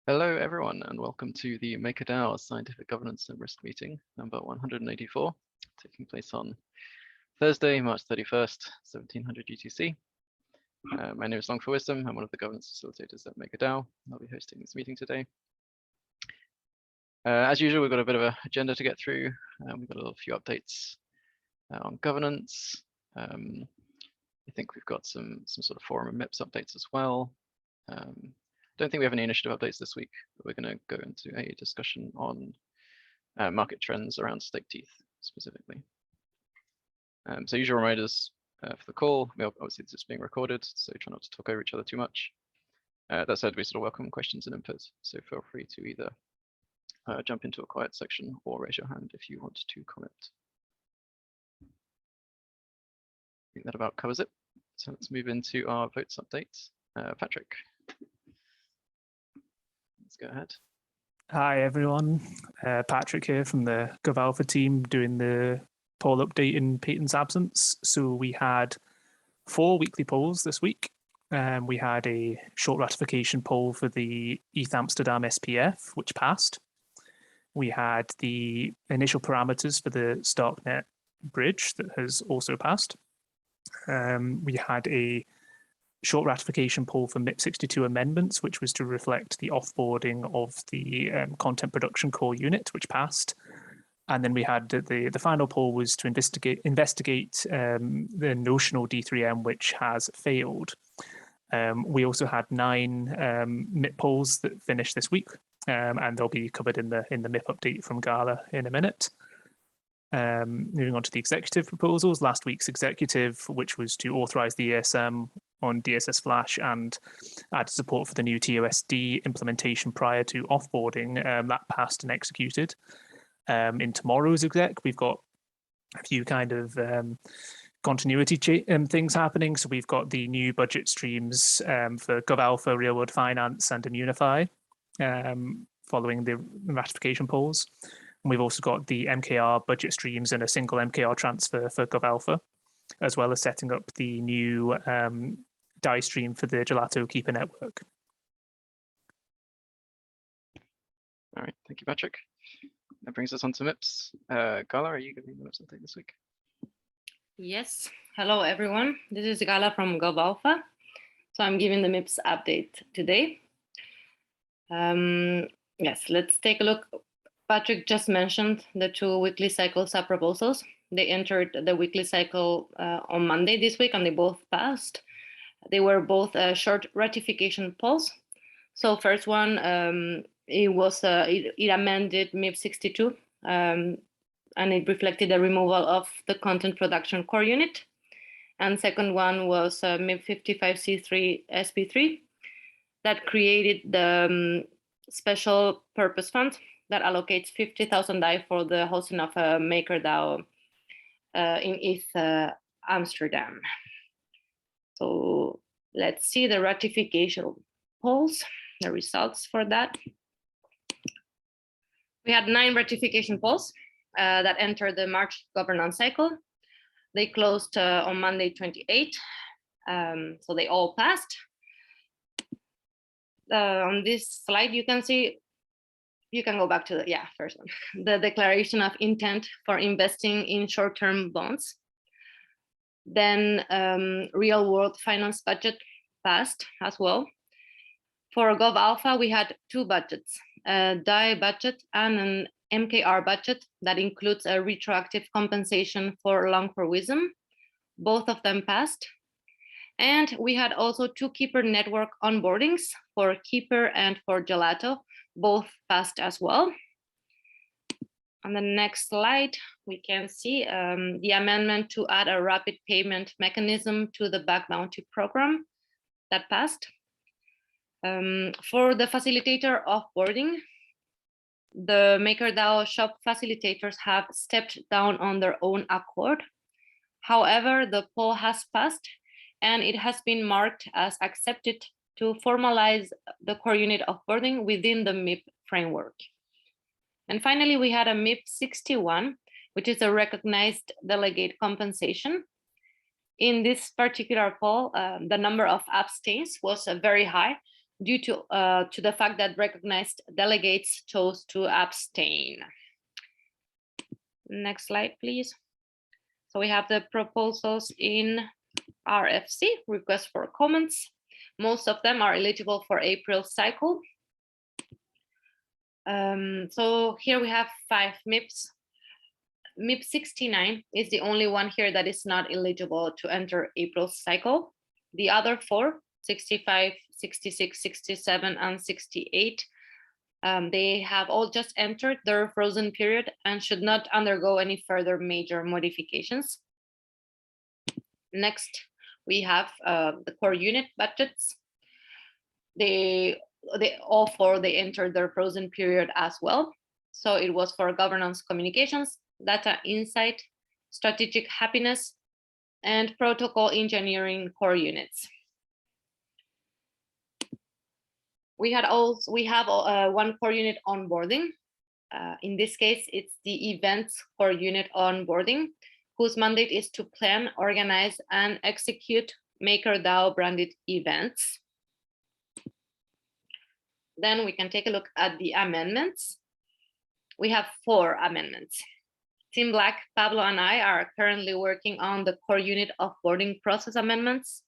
Hello, everyone, and welcome to the MakerDAO Scientific Governance and Risk Meeting, number 184, taking place on Thursday, March 31st, 1700 UTC. My name is Long for Wisdom. I'm one of the governance facilitators at MakerDAO. I'll be hosting this meeting today. As usual, we've got a bit of an agenda to get through. We've got a few updates on governance. I think we've got some sort of forum and MIPs updates as well. Don't think we have any initiative updates this week, but we're going to go into a discussion on market trends around stETH specifically. So usual reminders for the call. Obviously, this is being recorded, so try not to talk over each other too much. That said, we sort of welcome questions and input, so feel free to either jump into a quiet section or raise your hand if you want to comment. I think that about covers it. So let's move into our votes update. Patrick. Let's go ahead. Hi everyone, Patrick here from the GovAlpha team doing the poll update in Peyton's absence. So we had 4 weekly polls this week. We had a short ratification poll for the ETH Amsterdam SPF, which passed. We had the initial parameters for the Starknet bridge that has also passed. We had a short ratification poll for MIP62 amendments, which was to reflect the offboarding of the content production core unit, which passed. And then we had the final poll was to investigate the notional D3M, which has failed. We also had 9 MIP polls that finished this week, and they'll be covered in the MIP update from Gala in a minute. Moving on to the executive proposals, last week's executive, which was to authorize the ESM on DSS Flash and add support for the new TOSD implementation prior to offboarding, that passed and executed. In tomorrow's exec, we've got a few kind of continuity things happening. So we've got the new budget streams for GovAlpha, Real World Finance, and Immunify following the ratification polls. And we've also got the MKR budget streams and a single MKR transfer for GovAlpha, as well as setting up the new DAI stream for the Gelato Keeper network. All right, thank you, Patrick. That brings us on to MIPS. Gala, are you giving the MIPS update this week? Yes. Hello, everyone. This is Gala from GovAlpha. So I'm giving the MIPS update today. Yes, let's take a look. Patrick just mentioned the 2 weekly cycle sub-proposals. They entered the weekly cycle on Monday this week, and they both passed. They were both short ratification polls. So first one, it amended MIP62, and it reflected the removal of the content production core unit. And second one was MIP55C3 SP3 that created the special purpose fund that allocates 50,000 DAI for the hosting of a MakerDAO in ETH Amsterdam. So let's see the ratification polls, the results for that. We had 9 ratification polls that entered the March governance cycle. They closed on Monday 28, so they all passed. On this slide, you can see, you can go back to the first one, the declaration of intent for investing in short-term bonds. Then real world finance budget passed as well. For GovAlpha, we had 2 budgets, a DAI budget and an MKR budget that includes a retroactive compensation for long for wisdom. Both of them passed. And we had also 2 Keeper network onboardings for Keeper and for Gelato. Both passed as well. On the next slide, we can see the amendment to add a rapid payment mechanism to the back bounty program that passed. For the facilitator offboarding, the MakerDAO shop facilitators have stepped down on their own accord. However, the poll has passed and it has been marked as accepted to formalize the core unit offboarding within the MIP framework. And finally, we had a MIP61, which is a recognized delegate compensation. In this particular poll, the number of abstains was very high, due to the fact that recognized delegates chose to abstain. Next slide, please. So we have the proposals in RFC, request for comments. Most of them are eligible for April cycle. So here we have 5 MIPs. MIP 69 is the only one here that is not eligible to enter April cycle. The other 4, 65, 66, 67, and 68, they have all just entered their frozen period and should not undergo any further major modifications. Next, we have the core unit budgets. They all 4, they entered their frozen period as well. So it was for governance communications, data insight, strategic happiness, and protocol engineering core units. We have one core unit onboarding. In this case, it's the events core unit onboarding, whose mandate is to plan, organize, and execute MakerDAO branded events. Then we can take a look at the amendments. We have 4 amendments. Team Black, Pablo, and I are currently working on the core unit offboarding process amendments,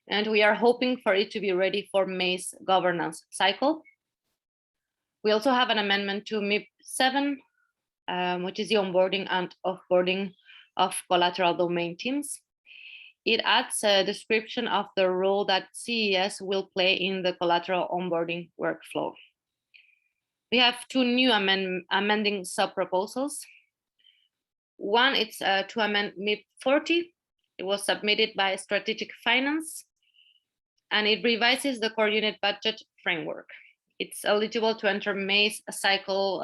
and we are hoping for it to be ready for May's governance cycle. We also have an amendment to MIP 7, which is the onboarding and offboarding of collateral domain teams. It adds a description of the role that CES will play in the collateral onboarding workflow. We have 2 new amending sub-proposals. One, it's to amend MIP 40. It was submitted by Strategic Finance, and it revises the core unit budget framework. It's eligible to enter May's cycle,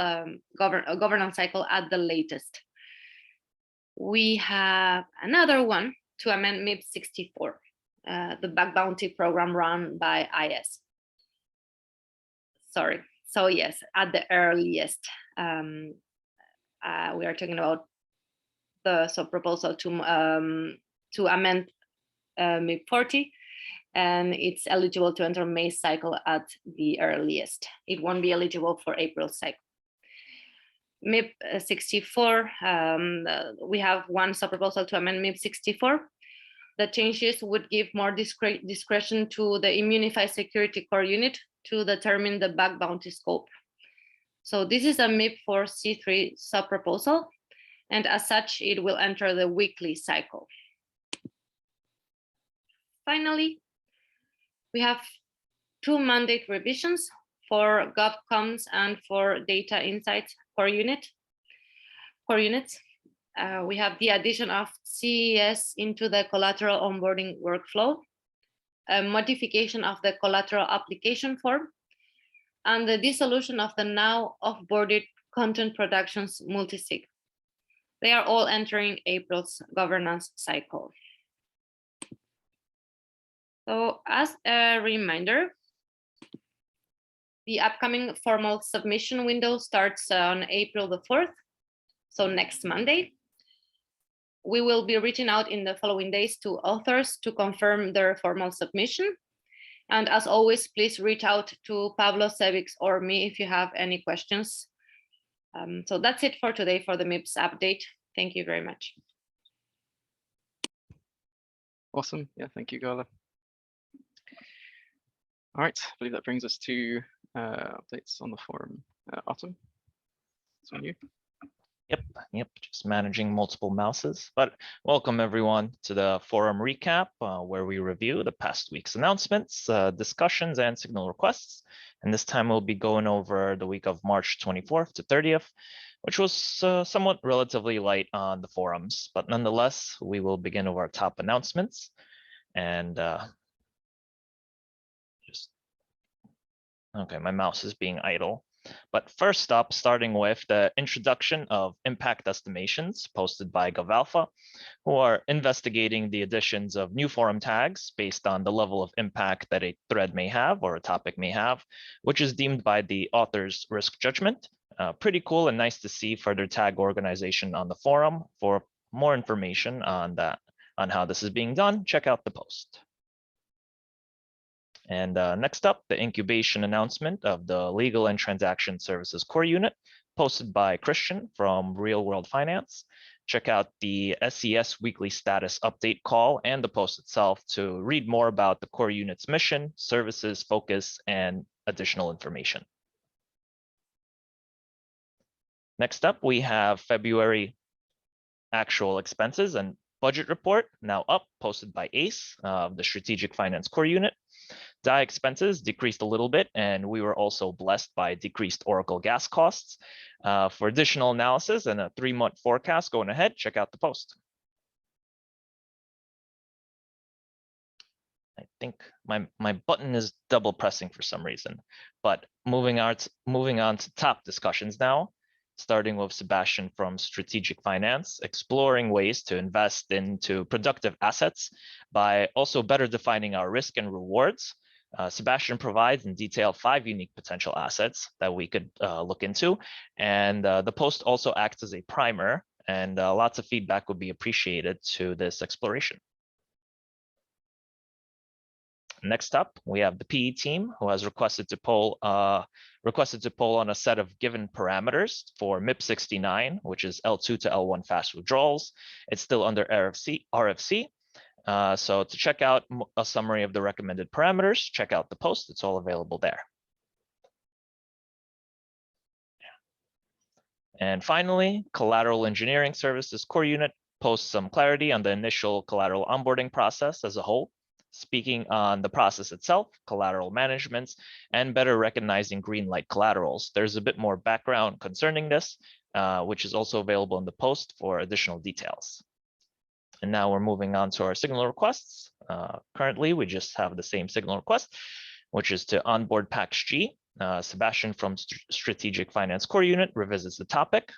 governance cycle at the latest. We have another one to amend MIP 64, the bug bounty program run by IS. Sorry, so yes, at the earliest. We are talking about the sub-proposal to amend MIP 40, and it's eligible to enter May's cycle at the earliest. It won't be eligible for April cycle. MIP 64, we have one sub-proposal to amend MIP 64. The changes would give more discretion to the Immunify Security Core Unit to determine the bug bounty scope. So this is a MIP for C3 sub-proposal, and as such, it will enter the weekly cycle. Finally, we have 2 mandate revisions for GovComs and for Data Insights core units. We have the addition of CES into the collateral onboarding workflow, a modification of the collateral application form, and the dissolution of the now offboarded content productions multisig. They are all entering April's governance cycle. So as a reminder, the upcoming formal submission window starts on April the 4th, so next Monday. We will be reaching out in the following days to authors to confirm their formal submission. And as always, please reach out to Pablo, Sevix, or me if you have any questions. So that's it for today for the MIPS update. Thank you very much. Awesome. Yeah, thank you, Gala. All right, I believe that brings us to updates on the forum. Autumn, it's on you. Yep, just managing multiple mouses. But welcome everyone to the forum recap, where we review the past week's announcements, discussions, and signal requests. And this time we'll be going over the week of March 24th to 30th, which was somewhat relatively light on the forums. But nonetheless, we will begin with our top announcements. And okay, my mouse is being idle. But first up, starting with the introduction of impact estimations posted by GovAlpha, who are investigating the additions of new forum tags based on the level of impact that a thread may have or a topic may have, which is deemed by the author's risk judgment. Pretty cool and nice to see further tag organization on the forum. For more information on how this is being done, check out the post. And next up, the incubation announcement of the Legal and Transaction Services Core Unit, posted by Christian from Real World Finance. Check out the SES weekly status update call and the post itself to read more about the core unit's mission, services, focus, and additional information. Next up, we have February actual expenses and budget report, now up, posted by ACE, the Strategic Finance Core Unit. DI expenses decreased a little bit, and we were also blessed by decreased Oracle gas costs. For additional analysis and a 3-month forecast going ahead, check out the post. I think my button is double pressing for some reason, but moving on to top discussions now, starting with Sebastian from Strategic Finance, exploring ways to invest into productive assets by also better defining our risk and rewards. Sebastian provides in detail 5 unique potential assets that we could look into. And the post also acts as a primer, and lots of feedback would be appreciated to this exploration. Next up, we have the PE team, who has requested to poll on a set of given parameters for MIP 69, which is L2 to L1 fast withdrawals. It's still under RFC. So to check out a summary of the recommended parameters, check out the post. It's all available there. And finally, Collateral Engineering Services Core Unit posts some clarity on the initial collateral onboarding process as a whole, speaking on the process itself, collateral management, and better recognizing green light collaterals. There's a bit more background concerning this, which is also available in the post for additional details. And now we're moving on to our signal requests. Currently, we just have the same signal request, which is to onboard PAX-G. Sebastian from Strategic Finance Core Unit revisits the topic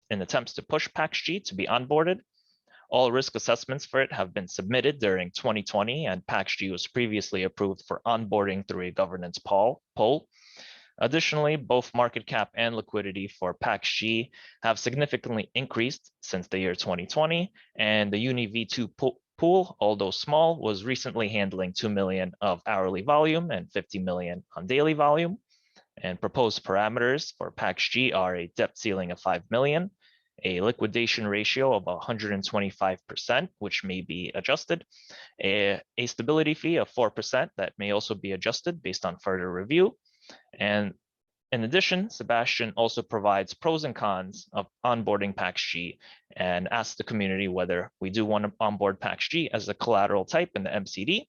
in attempts to push PAX-G to be onboarded. All risk assessments for it have been submitted during 2020, and PAX-G was previously approved for onboarding through a governance poll. Additionally, both market cap and liquidity for PAX-G have significantly increased since the year 2020, and the Uni V2 pool, although small, was recently handling 2 million of hourly volume and 50 million on daily volume. And proposed parameters for PAX-G are a debt ceiling of 5 million, a liquidation ratio of 125%, which may be adjusted, a stability fee of 4% that may also be adjusted based on further review. And in addition, Sebastian also provides pros and cons of onboarding PAX-G and asks the community whether we do want to onboard PAX-G as a collateral type in the MCD.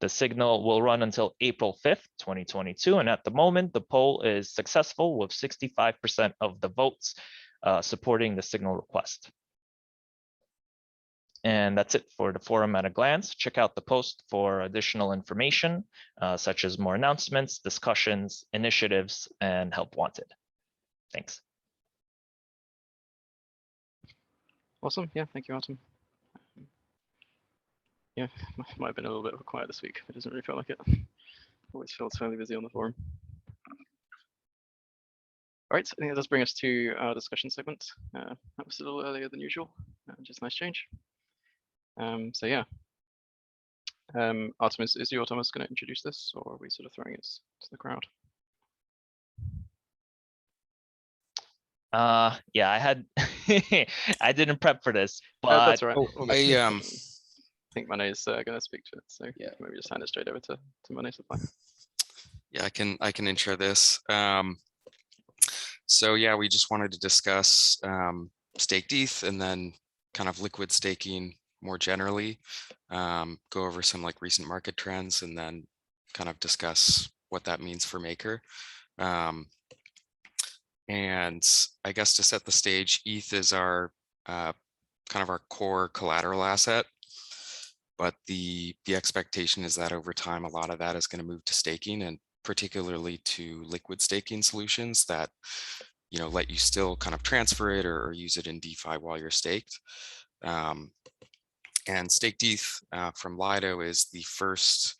The signal will run until April 5th, 2022. And at the moment, the poll is successful with 65% of the votes supporting the signal request. And that's it for the forum at a glance. Check out the post for additional information, such as more announcements, discussions, initiatives, and help wanted. Thanks. Awesome. Yeah, thank you, Artem. Yeah, might have been a little bit quiet this week. It doesn't really feel like it. Always feels fairly busy on the forum. All right, so I think that does bring us to our discussion segment. That was a little earlier than usual, just a nice change. So yeah, Artem, is you or Thomas going to introduce this, or are we sort of throwing it to the crowd? Yeah, I had I didn't prep for this, but that's all right. I think Manet's going to speak to it, so Yeah. maybe just hand it straight over to Manet. Yeah, I can intro this. So yeah, we just wanted to discuss stETH and then kind of liquid staking more generally, go over some like recent market trends, and then kind of discuss what that means for Maker. And I guess to set the stage, ETH is our kind of our core collateral asset, but the expectation is that over time, a lot of that is going to move to staking, and particularly to liquid staking solutions that, you know, let you still kind of transfer it or use it in DeFi while you're staked. And stETH from Lido is the first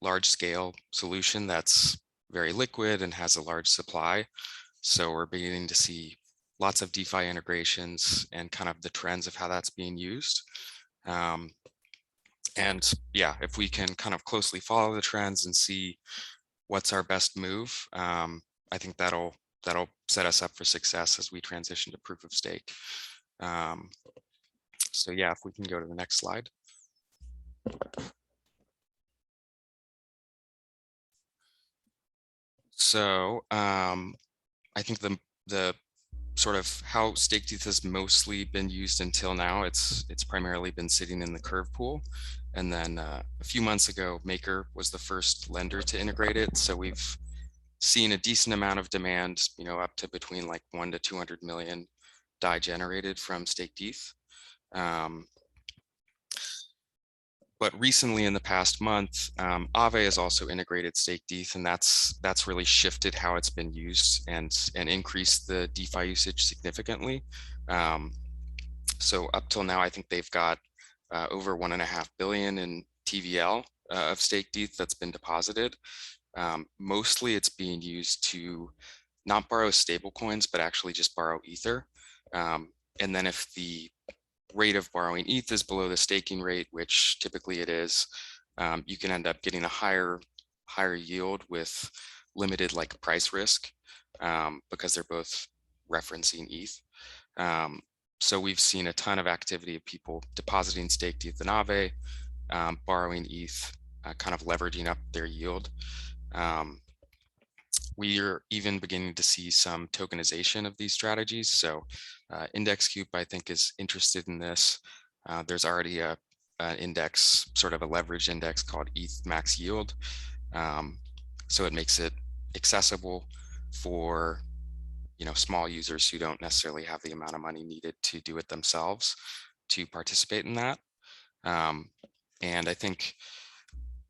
large-scale solution that's very liquid and has a large supply. So we're beginning to see lots of DeFi integrations and kind of the trends of how that's being used. And yeah, if we can kind of closely follow the trends and see what's our best move, I think that'll set us up for success as we transition to proof of stake. So yeah, if we can go to the next slide. So I think the sort of how stETH has mostly been used until now, it's primarily been sitting in the curve pool. And then a few months ago, Maker was the first lender to integrate it. So we've seen a decent amount of demand, up to between like 1 to 200 million DAI generated from stETH. But recently, in the past month, Aave has also integrated stETH, and that's really shifted how it's been used and increased the DeFi usage significantly. So up till now, I think they've got over 1.5 billion in TVL of stETH that's been deposited. Mostly, it's being used to not borrow stable coins, but actually just borrow Ether. And then if the rate of borrowing ETH is below the staking rate, which typically it is, you can end up getting a higher yield with limited like price risk, because they're both referencing ETH. So we've seen a ton of activity of people depositing staked ETH in Aave, borrowing ETH, kind of leveraging up their yield. We are even beginning to see some tokenization of these strategies. So IndexCube, I think, is interested in this. There's already an index, sort of a leverage index called ETH Max Yield. So it makes it accessible for small users who don't necessarily have the amount of money needed to do it themselves to participate in that. And I think,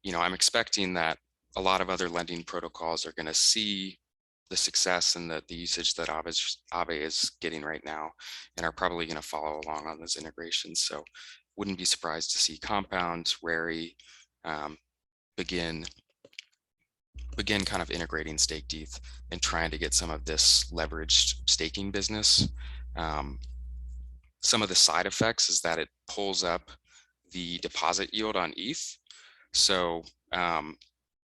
I'm expecting that a lot of other lending protocols are going to see the success and the usage that Aave is getting right now, and are probably going to follow along on those integrations. So wouldn't be surprised to see Compound, Rary begin kind of integrating stETH and trying to get some of this leveraged staking business. Some of the side effects is that it pulls up the deposit yield on ETH. So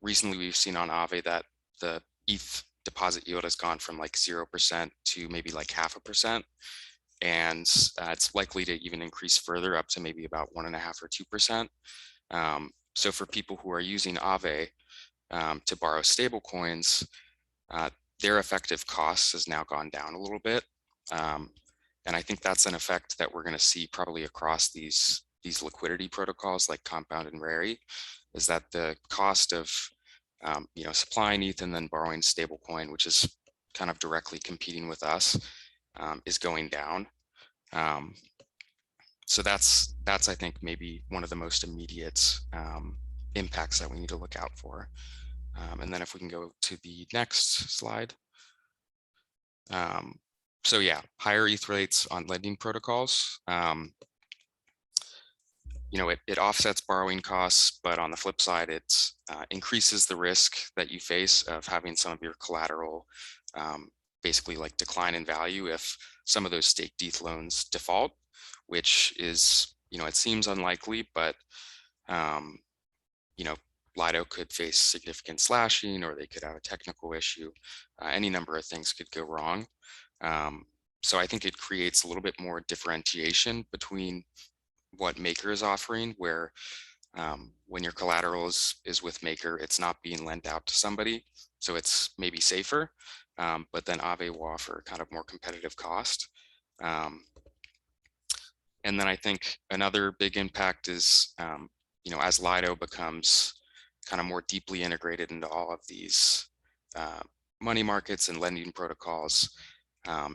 recently we've seen on Aave that the ETH deposit yield has gone from like 0% to maybe like 0.5%. And it's likely to even increase further up to maybe about 1.5 or 2%. So for people who are using Aave to borrow stable coins, their effective costs has now gone down a little bit. And I think that's an effect that we're going to see probably across these liquidity protocols like Compound and Rary, is that the cost of supplying ETH and then borrowing stablecoin, which is kind of directly competing with us, is going down. So that's I think maybe one of the most immediate impacts that we need to look out for. And then if we can go to the next slide. So yeah, higher ETH rates on lending protocols. It offsets borrowing costs, but on the flip side, it increases the risk that you face of having some of your collateral basically like decline in value if some of those staked ETH loans default, which is, it seems unlikely, but Lido could face significant slashing, or they could have a technical issue. Any number of things could go wrong. So I think it creates a little bit more differentiation between what Maker is offering, where when your collateral is with Maker, it's not being lent out to somebody, so it's maybe safer, but then Aave will offer kind of more competitive cost. And then I think another big impact is, as Lido becomes kind of more deeply integrated into all of these money markets and lending protocols,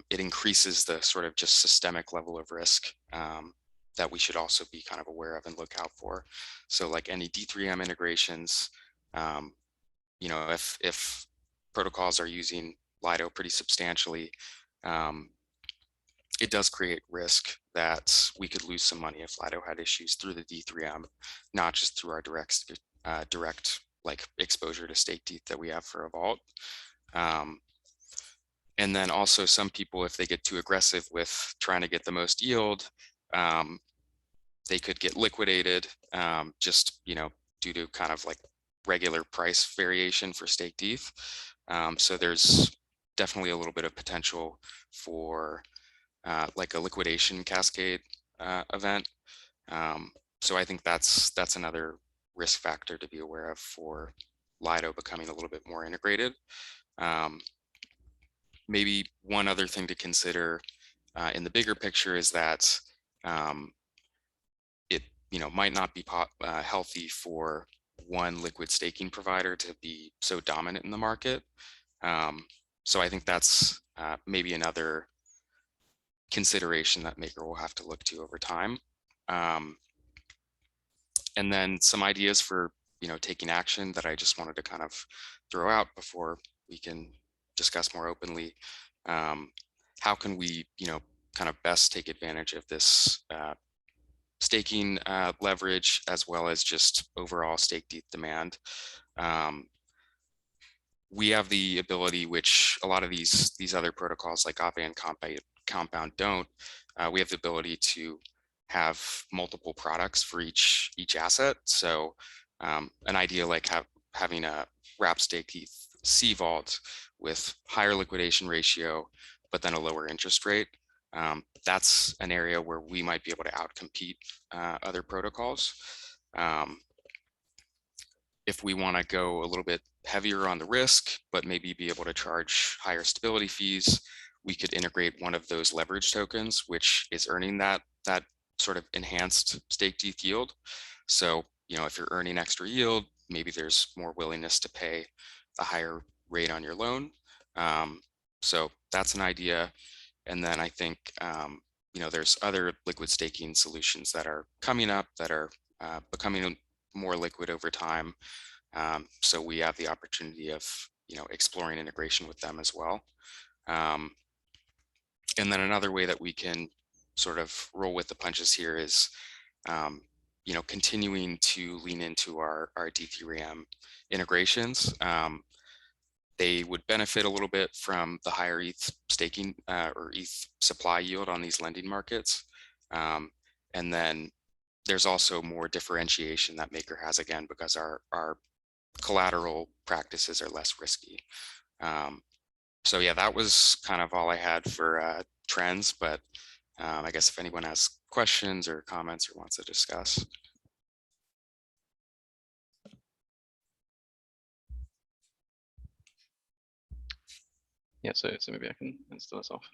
it increases the sort of just systemic level of risk that we should also be kind of aware of and look out for. So like any D3M integrations, if protocols are using Lido pretty substantially, it does create risk that we could lose some money if Lido had issues through the D3M, not just through our direct like exposure to staked ETH that we have for a vault. And then also some people, if they get too aggressive with trying to get the most yield, they could get liquidated just, due to kind of like regular price variation for staked ETH. So there's definitely a little bit of potential for like a liquidation cascade event. So I think that's another risk factor to be aware of for Lido becoming a little bit more integrated. Maybe one other thing to consider in the bigger picture is that it might not be healthy for one liquid staking provider to be so dominant in the market. So I think that's maybe another consideration that Maker will have to look to over time. And then some ideas for taking action that I just wanted to kind of throw out before we can discuss more openly. How can we kind of best take advantage of this staking leverage, as well as just overall staked ETH demand? We have the ability, which a lot of these other protocols like Aave and Compound don't. We have the ability to have multiple products for each asset. So an idea like having a wrap staked ETH C vault with higher liquidation ratio, but then a lower interest rate. That's an area where we might be able to outcompete other protocols. If we want to go a little bit heavier on the risk, but maybe be able to charge higher stability fees, we could integrate one of those leverage tokens, which is earning that sort of enhanced staked ETH yield. So, if you're earning extra yield, maybe there's more willingness to pay a higher rate on your loan. So that's an idea. And then I think, there's other liquid staking solutions that are coming up that are becoming more liquid over time. So we have the opportunity of, exploring integration with them as well. And then another way that we can sort of roll with the punches here is, continuing to lean into our D3M integrations. They would benefit a little bit from the higher ETH staking or ETH supply yield on these lending markets. And then there's also more differentiation that Maker has, again, because our collateral practices are less risky. So yeah, that was kind of all I had for trends, but I guess if anyone has questions or comments or wants to discuss. Yeah, so maybe I can start us off.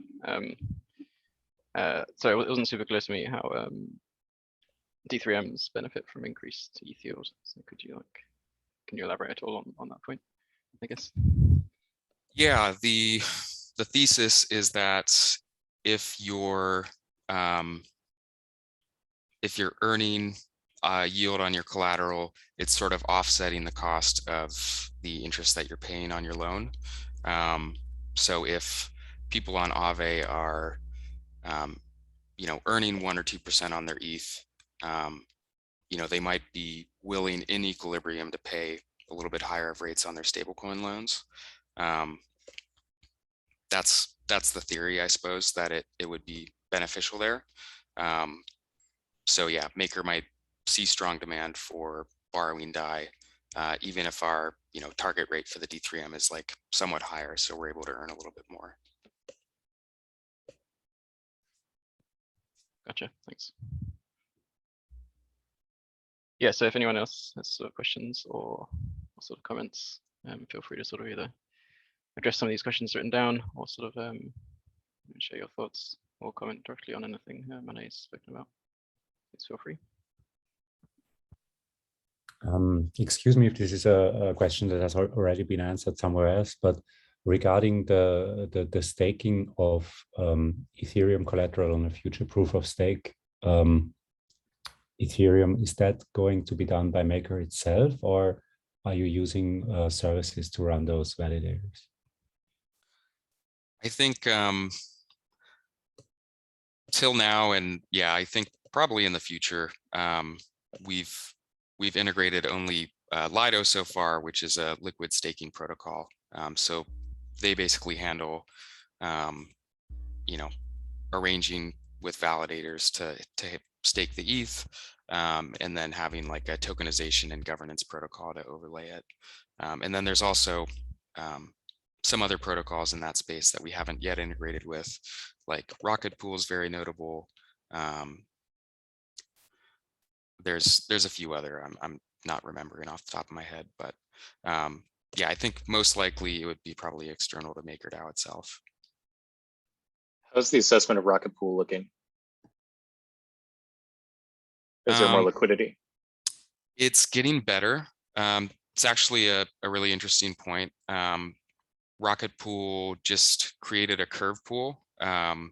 So it wasn't super clear to me how D3Ms benefit from increased ETH yield. So can you elaborate at all on that point, I guess? Yeah, the thesis is that if you're earning yield on your collateral, it's sort of offsetting the cost of the interest that you're paying on your loan. So if people on Aave are, earning 1 or 2% on their ETH, they might be willing in equilibrium to pay a little bit higher of rates on their stablecoin loans. That's the theory, I suppose, that it would be beneficial there. So yeah, Maker might see strong demand for borrowing DAI, even if our target rate for the D3M is like somewhat higher, so we're able to earn a little bit more. Gotcha, thanks. Yeah, so if anyone else has sort of questions or sort of comments, feel free to sort of either address some of these questions written down or sort of share your thoughts or comment directly on anything Mane's spoken about. Please feel free. Excuse me if this is a question that has already been answered somewhere else, but regarding the staking of Ethereum collateral on a future proof of stake, Ethereum, is that going to be done by Maker itself, or are you using services to run those validators? I think till now, and yeah, I think probably in the future, we've integrated only Lido so far, which is a liquid staking protocol. So they basically handle, arranging with validators to stake the ETH, and then having like a tokenization and governance protocol to overlay it. And then there's also some other protocols in that space that we haven't yet integrated with, like Rocket Pool is very notable. There's a few other I'm not remembering off the top of my head, but yeah, I think most likely it would be probably external to MakerDAO itself. How's the assessment of Rocket Pool looking? Is there more liquidity? It's getting better. It's actually a really interesting point. Rocket Pool just created a curve pool, and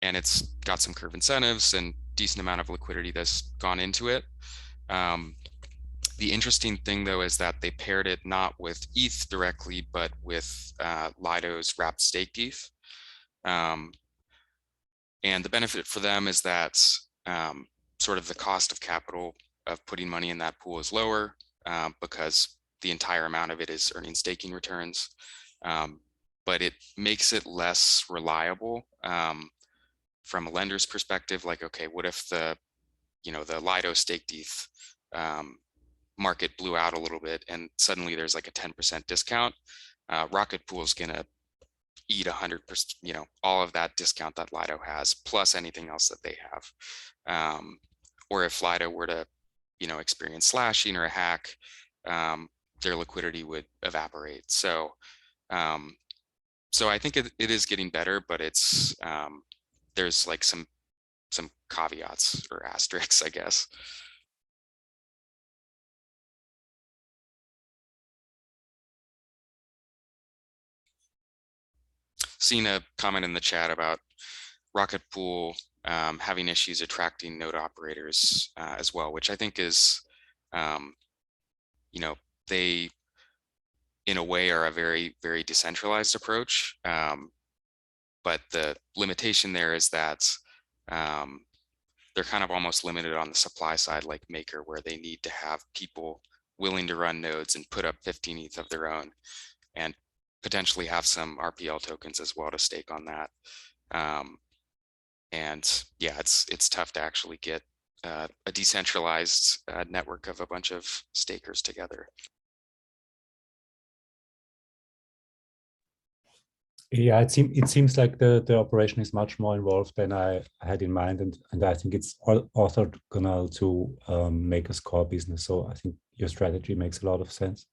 it's got some curve incentives and decent amount of liquidity that's gone into it. The interesting thing though is that they paired it not with ETH directly, but with Lido's wrapped staked ETH. And the benefit for them is that sort of the cost of capital of putting money in that pool is lower, because the entire amount of it is earning staking returns. But it makes it less reliable from a lender's perspective. Like, okay, what if the Lido staked ETH market blew out a little bit and suddenly there's like a 10% discount? Rocket Pool is gonna eat 100%, all of that discount that Lido has, plus anything else that they have. Or if Lido were to, experience slashing or a hack, their liquidity would evaporate. So I think it is getting better, but it's there's like some caveats or asterisks, I guess. Seen a comment in the chat about Rocket Pool having issues attracting node operators as well, which I think is, they in a way are a very, very decentralized approach. But the limitation there is that they're kind of almost limited on the supply side, like Maker, where they need to have people willing to run nodes and put up 15 ETH of their own, and potentially have some RPL tokens as well to stake on that. And yeah, it's tough to actually get a decentralized network of a bunch of stakers together. Yeah, it seems like the operation is much more involved than I had in mind, and I think it's orthogonal to Maker's core business. So I think your strategy makes a lot of sense.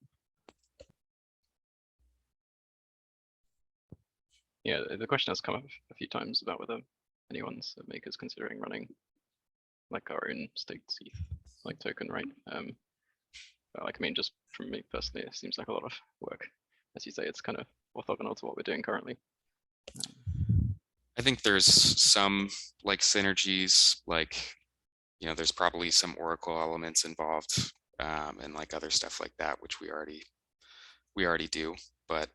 Yeah, the question has come up a few times about whether anyone's at Maker's considering running like our own staked ETH like token, right? Like, I mean, just from me personally, it seems like a lot of work. As you say, it's kind of orthogonal to what we're doing currently. I think there's some like synergies, like, there's probably some Oracle elements involved, and like other stuff like that, which we already do. But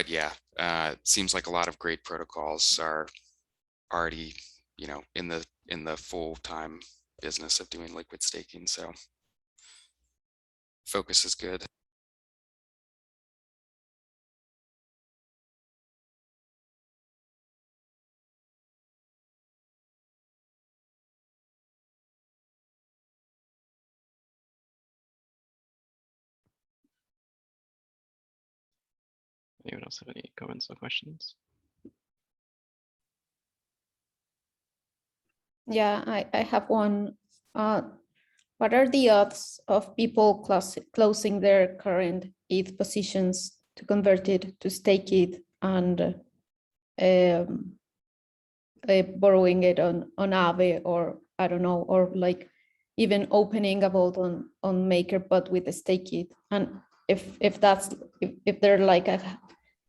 yeah, it seems like a lot of great protocols are already, in the full-time business of doing liquid staking. So focus is good. Anyone else have any comments or questions? Yeah, I have one. What are the odds of people closing their current ETH positions to convert it to stake it and borrowing it on Aave, or I don't know, or like even opening a vault on Maker but with a stake it? And if they're like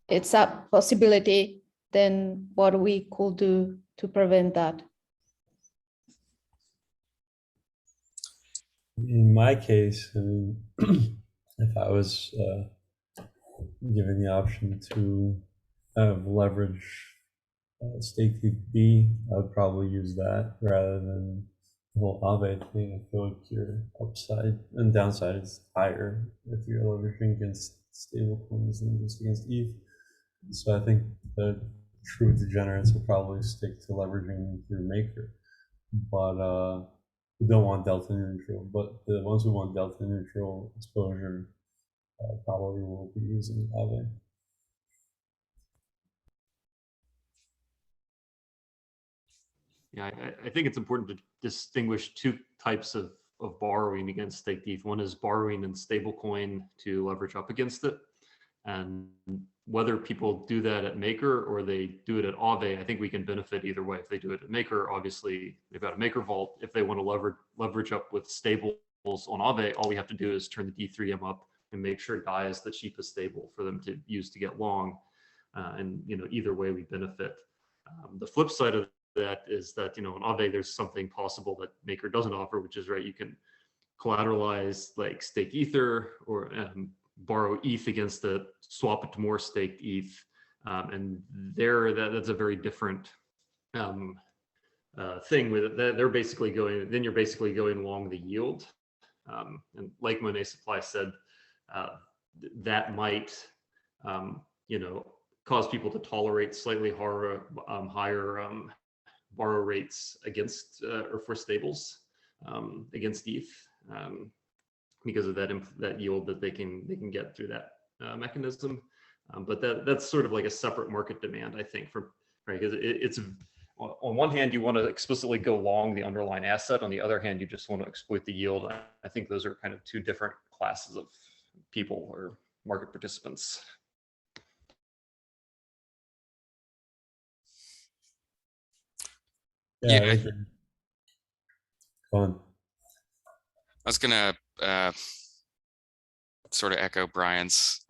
it's a possibility, then what we could do to prevent that? In my case, I mean, if I was given the option to leverage stake TP, I would probably use that rather than the whole Aave thing. I feel like your upside and downside is higher if you're leveraging against stable coins than just against ETH. So I think the true degenerates will probably stick to leveraging through Maker, but we don't want delta neutral. But the ones who want delta neutral exposure probably will be using Aave. Yeah, I think it's important to distinguish two types of borrowing against stETH. One is borrowing in stablecoin to leverage up against it. And whether people do that at Maker or they do it at Aave, I think we can benefit either way. If they do it at Maker, obviously they've got a Maker vault. If they want to leverage up with stables on Aave, all we have to do is turn the D3M up and make sure DAI is the cheapest stable for them to use to get long. And either way we benefit. The flip side of that is that, on Aave, there's something possible that Maker doesn't offer, which is, right, you can collateralize like stake Ether or borrow ETH against it, swap it to more staked ETH. And that's a very different thing with it. They're basically then you're basically going along the yield. And like Monet Supply said, that might, cause people to tolerate slightly higher borrow rates against or for stables against ETH because of that yield that they can get through that mechanism. But that's sort of like a separate market demand, I think, right? Because it's on one hand you want to explicitly go long the underlying asset, on the other hand you just want to exploit the yield. I think those are kind of two different classes of people or market participants. Yeah, Yeah. Go on. I was gonna sort of echo Brian's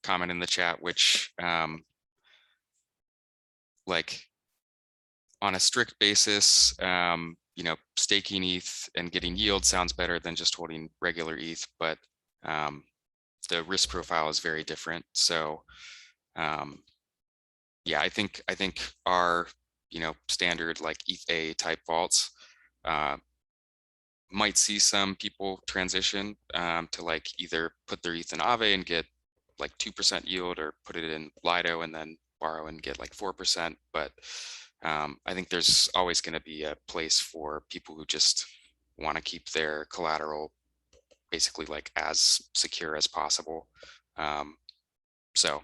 comment in the chat, which like on a strict basis, staking ETH and getting yield sounds better than just holding regular ETH, but the risk profile is very different. So yeah, I think our standard like ETH type vaults might see some people transition to like either put their ETH in Aave and get like 2% yield, or put it in Lido and then borrow and get like 4%. But I think there's always going to be a place for people who just want to keep their collateral basically like as secure as possible. So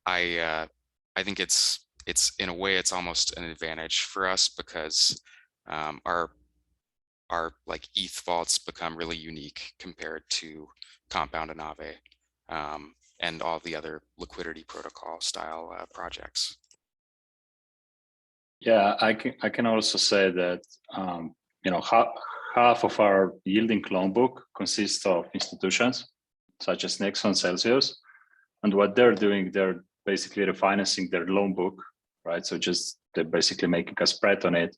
I think it's in a way it's almost an advantage for us, because our like ETH vaults become really unique compared to Compound and Aave and all the other liquidity protocol style projects. Yeah, I can also say that half of our yielding loan book consists of institutions such as Nexon, Celsius, and what they're doing, they're basically refinancing their loan book, right? So they're basically making a spread on it,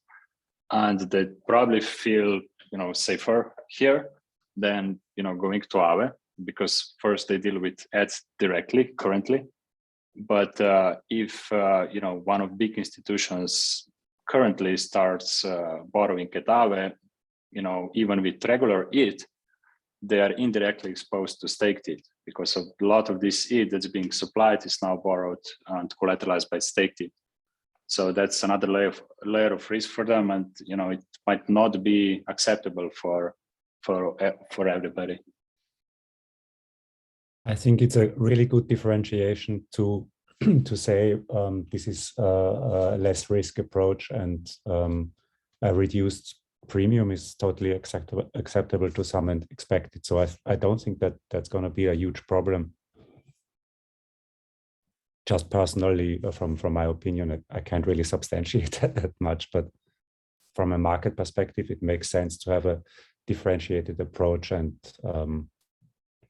and they probably feel safer here than going to Aave, because first they deal with ads directly currently. But if one of big institutions currently starts borrowing at Aave, even with regular ETH, they are indirectly exposed to staked ETH, because a lot of this ETH that's being supplied is now borrowed and collateralized by staked ETH. So that's another layer of risk for them, and it might not be acceptable for everybody. I think it's a really good differentiation to say this is a less risk approach, and a reduced premium is totally acceptable to some and expected. So I don't think that that's going to be a huge problem. Just personally, from my opinion, I can't really substantiate that much, but from a market perspective, it makes sense to have a differentiated approach, and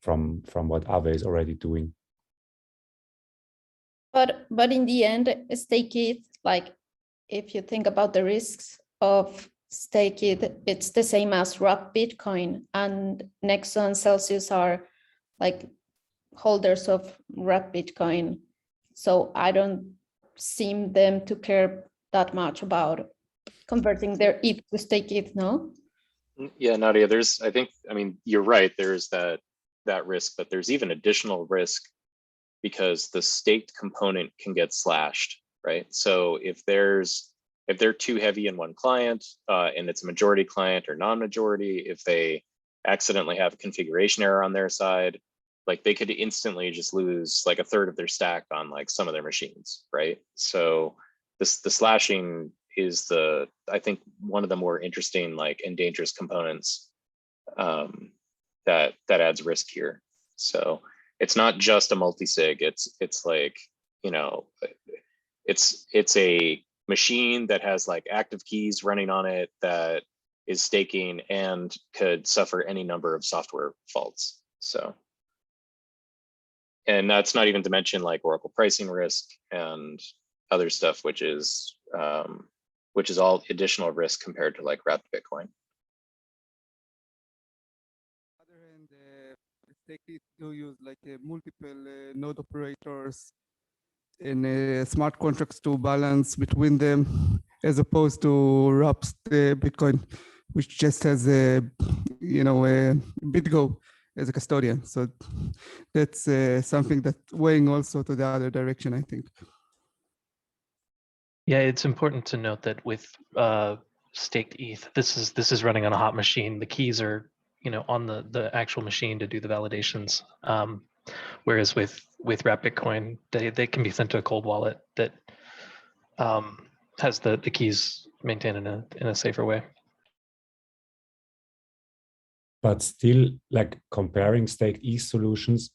from what Aave is already doing. But in the end, stake ETH, like if you think about the risks of stake ETH, it's the same as wrap Bitcoin, and Nexo and Celsius are like holders of wrap Bitcoin. So I don't seem them to care that much about converting their ETH to stake ETH, no? Yeah, Nadia, you're right, there's that risk, but there's even additional risk because the staked component can get slashed. right? So if they're too heavy in one client and it's a majority client or non-majority, if they accidentally have a configuration error on their side, like they could instantly just lose like a third of their stack on like some of their machines, right? So the slashing is I think one of the more interesting like and dangerous components that adds risk here. So it's not just a multi-sig, it's like, you know, it's a machine that has like active keys running on it that is staking and could suffer any number of software faults. So, and that's not even to mention like Oracle pricing risk and other stuff, which is all additional risk compared to like wrapped Bitcoin. Other hand, stETH do use like multiple node operators and smart contracts to balance between them, as opposed to wrapped Bitcoin, which just has a BitGo as a custodian. So that's something that's weighing also to the other direction, I think. Yeah, it's important to note that with staked ETH, this is running on a hot machine. The keys are, on the actual machine to do the validations. Whereas with wrapped Bitcoin, they can be sent to a cold wallet that has the keys maintained in a safer way. But still, like comparing staked ETH solutions,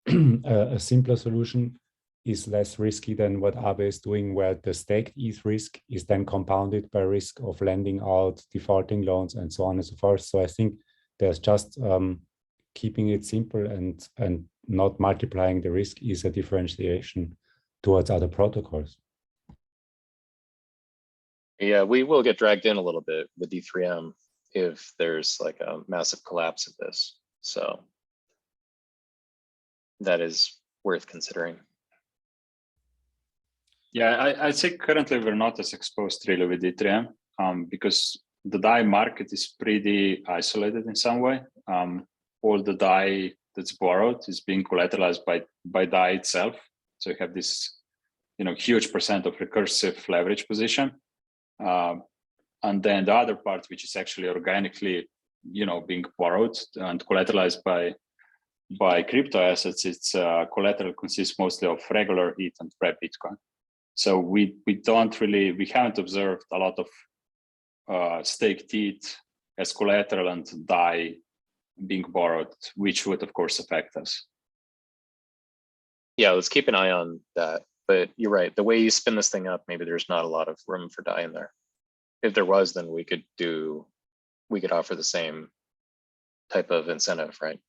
a simpler solution is less risky than what Aave is doing, where the staked ETH risk is then compounded by risk of lending out, defaulting loans, and so on and so forth. So I think there's just keeping it simple and not multiplying the risk is a differentiation towards other protocols. Yeah, we will get dragged in a little bit with D3M if there's like a massive collapse of this. So that is worth considering. Yeah, I'd say currently we're not as exposed really with D3M because the DAI market is pretty isolated in some way. All the DAI that's borrowed is being collateralized by DAI itself. So you have this, huge percent of recursive leverage position. And then the other part, which is actually organically, being borrowed and collateralized by crypto assets, its collateral consists mostly of regular ETH and wrapped Bitcoin. So we haven't observed a lot of staked ETH as collateral and DAI being borrowed, which would of course affect us. Yeah, let's keep an eye on that. But you're right, the way you spin this thing up, maybe there's not a lot of room for DAI in there. If there was, then we could offer the same type of incentive, right?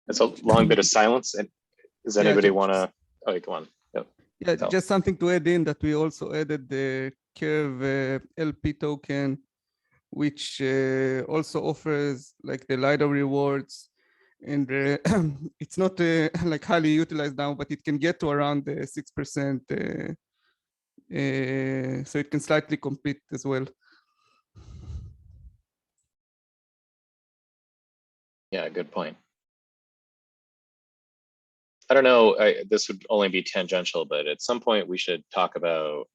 It's a long bit of silence. And does anybody want to? Oh, go on. Yep. Yeah, just something to add in that we also added the Curve LP token, which also offers like the LiDAR rewards, and it's not like highly utilized now, but it can get to around 6%, so it can slightly compete as well. Yeah, good point. I don't know, this would only be tangential, but at some point we should talk about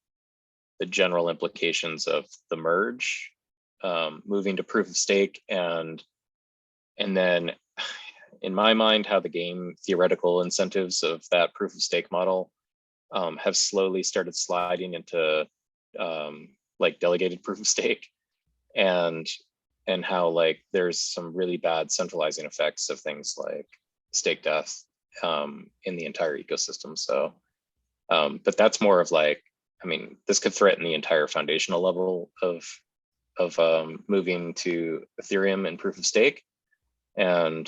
the general implications of the merge, moving to proof of stake, and then in my mind, how the game theoretical incentives of that proof of stake model have slowly started sliding into like delegated proof of stake, and how like there's some really bad centralizing effects of things like stETH in the entire ecosystem. So, but that's more of like, I mean, this could threaten the entire foundational level of moving to Ethereum and proof of stake. And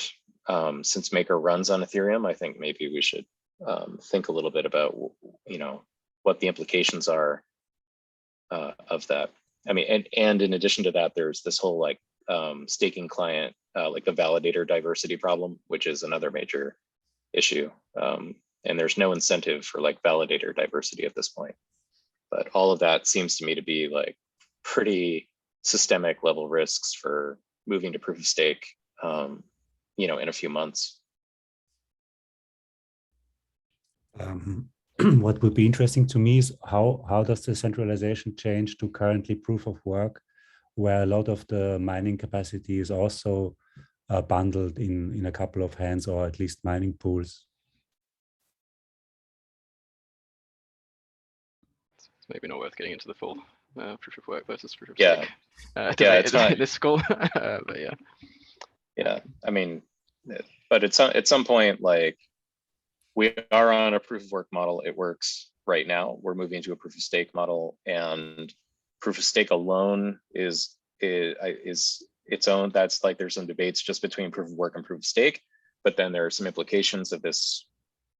since Maker runs on Ethereum, I think maybe we should think a little bit about, what the implications are of that. I mean, and in addition to that, there's this whole like staking client like the validator diversity problem, which is another major issue. And there's no incentive for like validator diversity at this point. But all of that seems to me to be like pretty systemic level risks for moving to proof of stake, you know, in a few months. What would be interesting to me is how does the centralization change to currently proof of work, where a lot of the mining capacity is also bundled in a couple of hands, or at least mining pools. It's maybe not worth getting into the full proof of work versus proof of Yeah. stake. Yeah, it's not this school, but yeah. Yeah, I mean, but at some point, like we are on a proof of work model. It works right now. We're moving to a proof of stake model, and proof of stake alone is its own. That's like there's some debates just between proof of work and proof of stake, but then there are some implications of this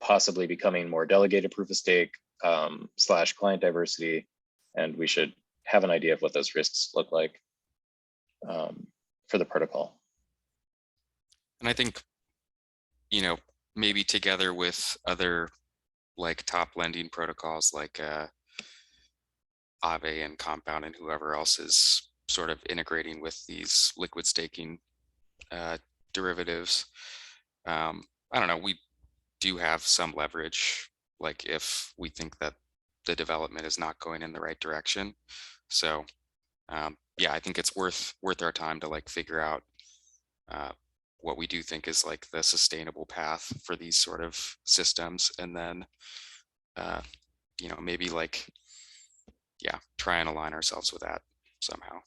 possibly becoming more delegated proof of stake / client diversity, and we should have an idea of what those risks look like for the protocol. And I think, you know, maybe together with other like top lending protocols like Aave and Compound and whoever else is sort of integrating with these liquid staking derivatives. I don't know, we do have some leverage, like if we think that the development is not going in the right direction. So yeah, I think it's worth our time to like figure out what we do think is like the sustainable path for these sort of systems, and then you know, maybe like, yeah, try and align ourselves with that somehow.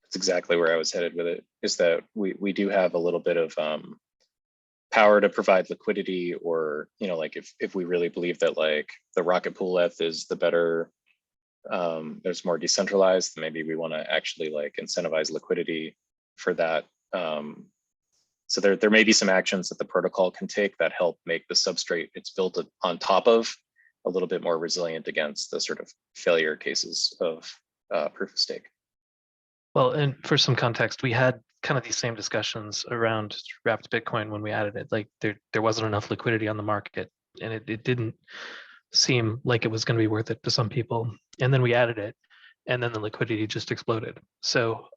That's exactly where I was headed with it, is that we do have a little bit of power to provide liquidity, or, you know, like if we really believe that like the Rocket Pool ETH is the better, there's more decentralized, maybe we want to actually like incentivize liquidity for that. So there may be some actions that the protocol can take that help make the substrate it's built on top of a little bit more resilient against the sort of failure cases of proof of stake. Well, and for some context, we had kind of these same discussions around wrapped Bitcoin when we added it. Like there wasn't enough liquidity on the market, and it didn't seem like it was going to be worth it to some people. And then we added it, and then the liquidity just exploded. So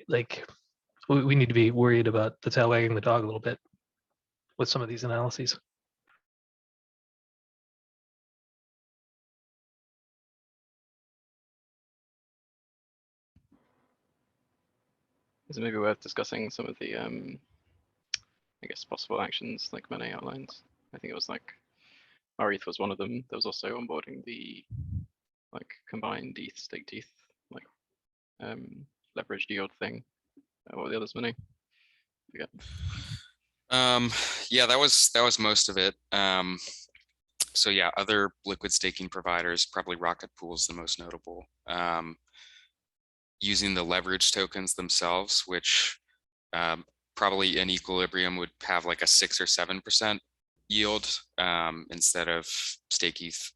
like we need to be worried about the tail wagging the dog a little bit with some of these analyses. Is it maybe worth discussing some of the, I guess, possible actions like Mane outlined? I think it was like RETH was one of them. There was also onboarding the like combined ETH, staked ETH, like leveraged yield thing. What were the others, Mane? Forget. Yeah, that was most of it. So yeah, other liquid staking providers, probably Rocket Pool is the most notable. Using the leverage tokens themselves, which probably in equilibrium would have like a 6 or 7% yield instead of stake ETH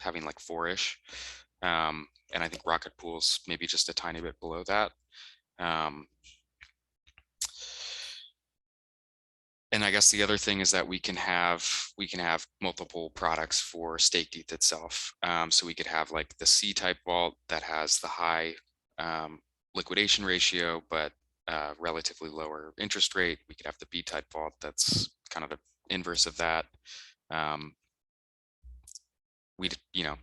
having like 4-ish. And I think Rocket Pool's maybe just a tiny bit below that. And I guess the other thing is that we can have multiple products for staked ETH itself. So we could have like the C-type vault that has the high liquidation ratio, but relatively lower interest rate. We could have the B-type vault that's kind of the inverse of that. We'd, you know,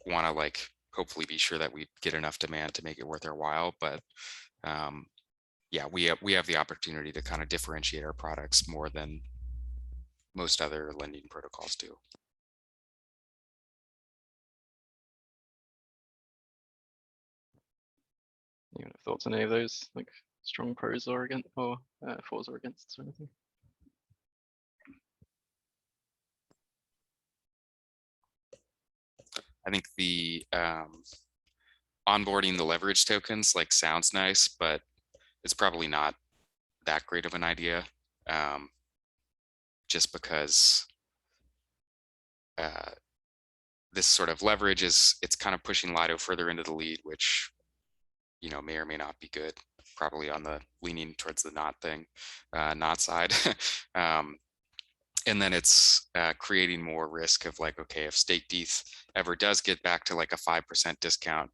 want to like hopefully be sure that we get enough demand to make it worth our while, but yeah, we have the opportunity to kind of differentiate our products more than most other lending protocols do. You have thoughts on any of those, like strong pros or against, or fors or against, or anything? I think the onboarding the leverage tokens like sounds nice, but it's probably not that great of an idea, just because this sort of leverage it's kind of pushing Lido further into the lead, which, you know, may or may not be good. probably on the leaning towards the not thing, not side. And then it's creating more risk of like, okay, if staked ETH ever does get back to like a 5% discount,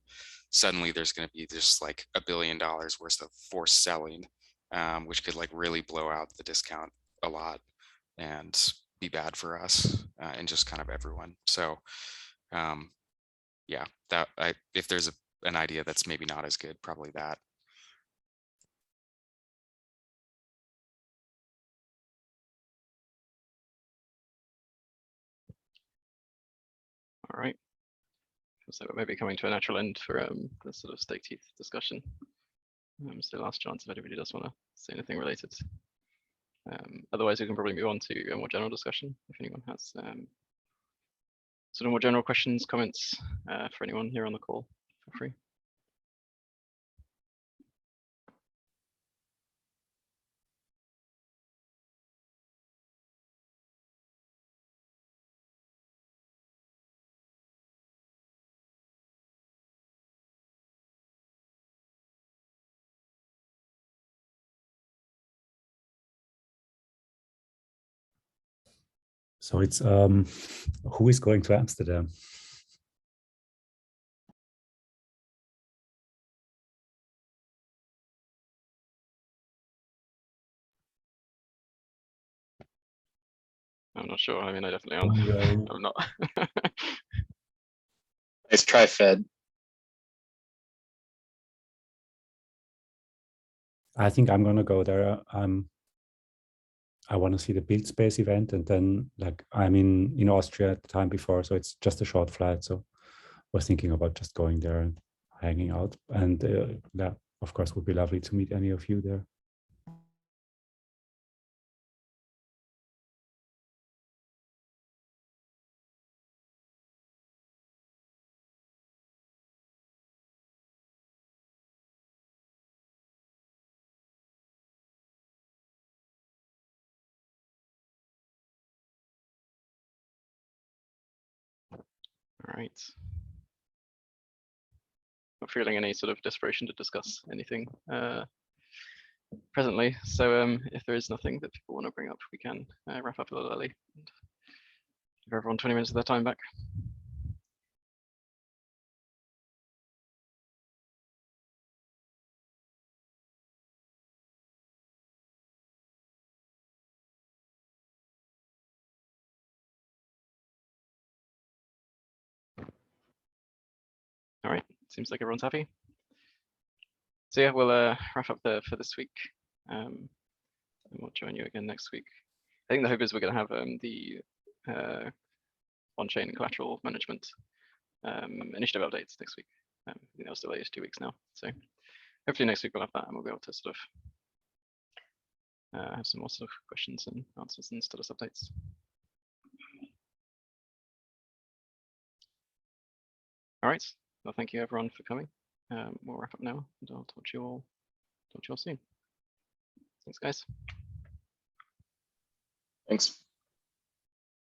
suddenly there's going to be just like $1 billion worth of forced selling, which could like really blow out the discount a lot and be bad for us and just kind of everyone. So yeah, that if there's an idea that's maybe not as good, probably that. All right. So we're maybe coming to a natural end for the sort of staked ETH discussion. So last chance if anybody does want to say anything related. Otherwise, we can probably move on to a more general discussion if anyone has sort of more general questions, comments for anyone here on the call. Feel free. So it's who is going to Amsterdam? I'm not sure. I mean, I definitely am. I'm not. Nice try, Fed. I think I'm gonna go there. I want to see the Build Space event, and then like I'm in Austria at the time before, so it's just a short flight. So I was thinking about just going there and hanging out, and that of course would be lovely to meet any of you there. All right. Not feeling any sort of desperation to discuss anything presently. So if there is nothing that people want to bring up, we can wrap up a little early and give everyone 20 minutes of their time back. All right, seems like everyone's happy. So yeah, we'll wrap up there for this week. And we'll join you again next week. I think the hope is we're going to have the on-chain collateral management initiative updates next week. I think that was delayed 2 weeks now. So hopefully next week we'll have that and we'll be able to sort of have some more sort of questions and answers and status updates. All right. Well, thank you everyone for coming. We'll wrap up now and I'll talk to you all soon. Thanks, guys. Thanks.